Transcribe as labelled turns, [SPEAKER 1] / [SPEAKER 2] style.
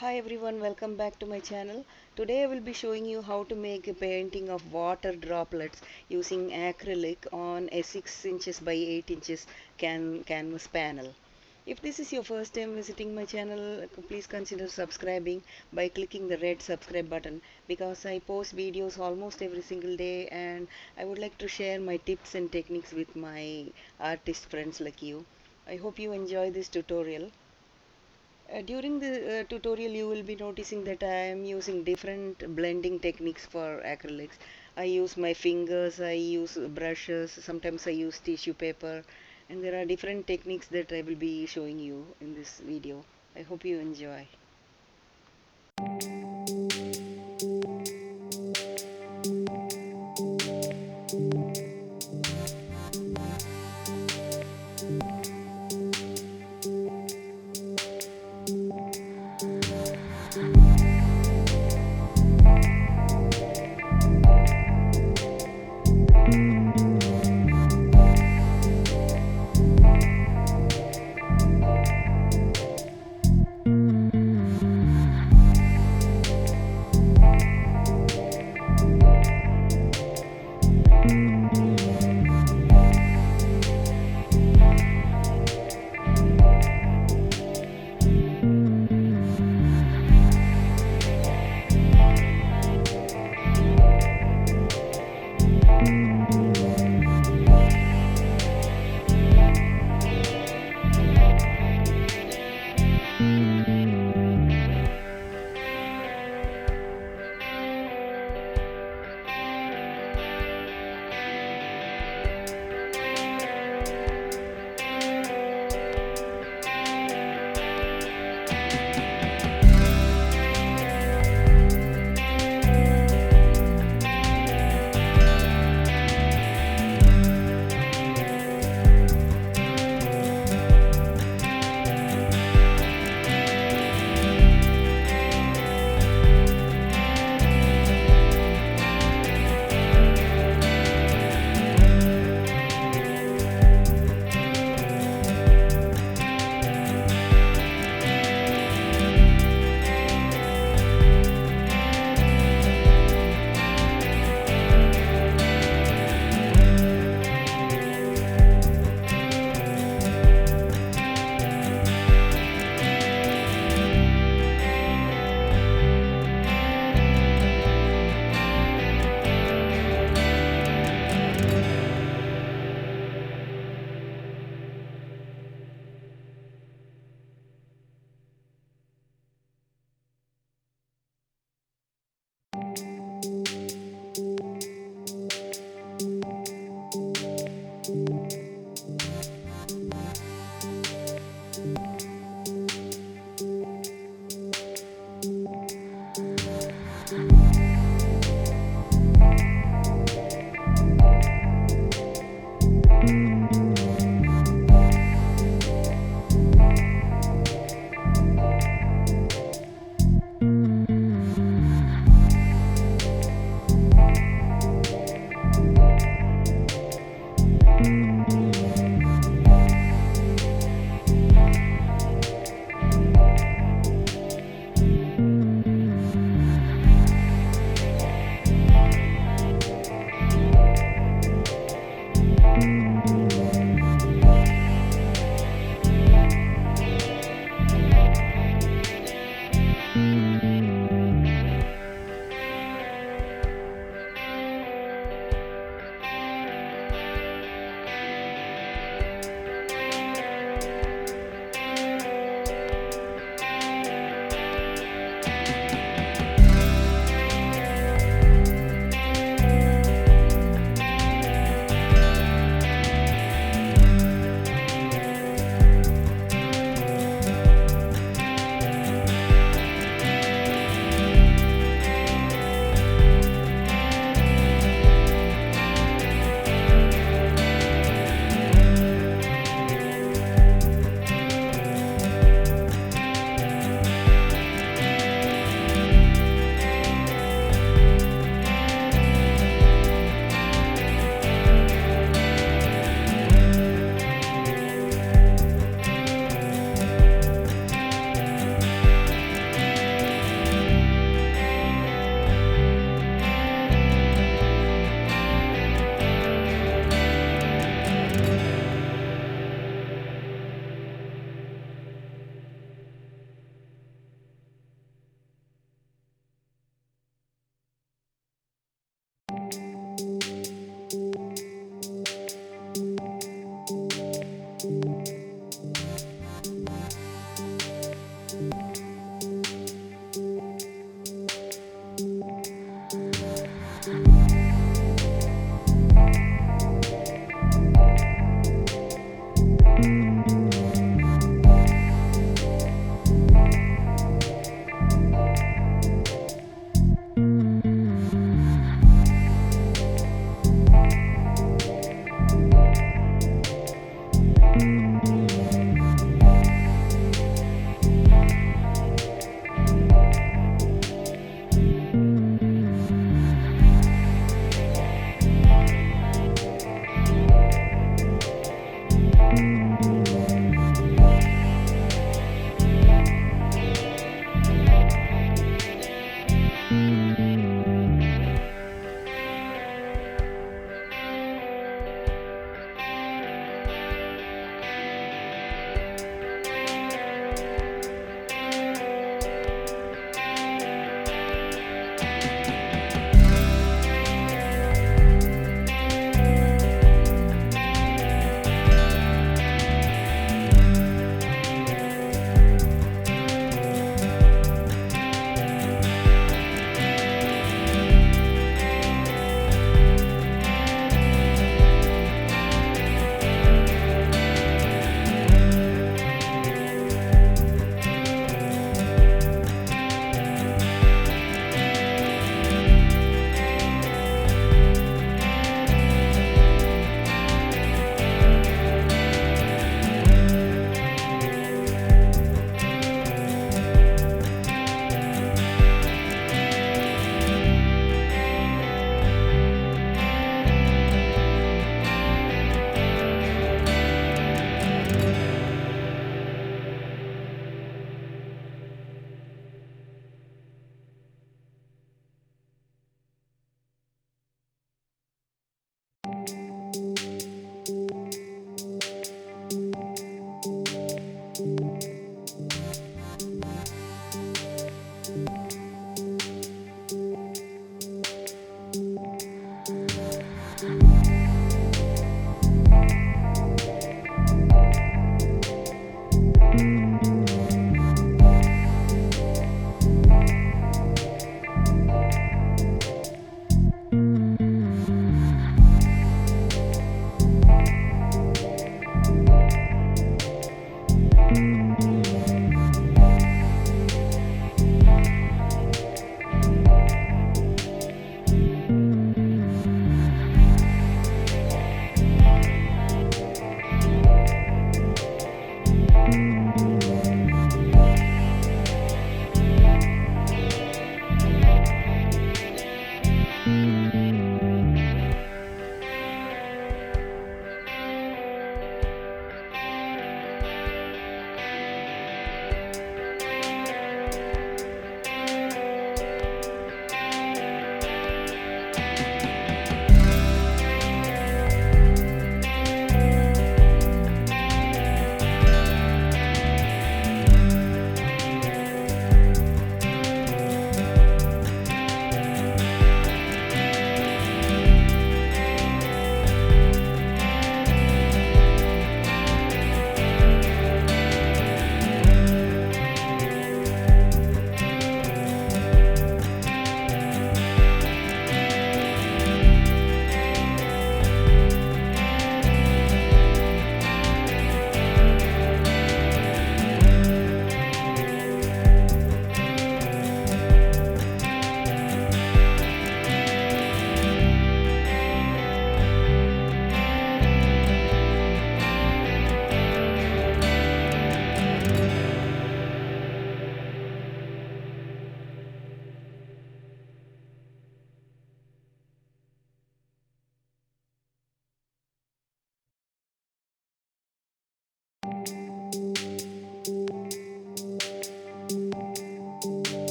[SPEAKER 1] Hi everyone, welcome back to my channel. Today I will be showing you how to make a painting of water droplets using acrylic on a 6 inches by 8 inches canvas panel. If this is your first time visiting my channel, please consider subscribing by clicking the red subscribe button, because I post videos almost every single day and I would like to share my tips and techniques with my artist friends like you. I hope you enjoy this tutorial. During the tutorial you will be noticing that I am using different blending techniques for acrylics. I use my fingers, I use brushes, sometimes I use tissue paper, and there are different techniques that I will be showing you in this video. I hope you enjoy.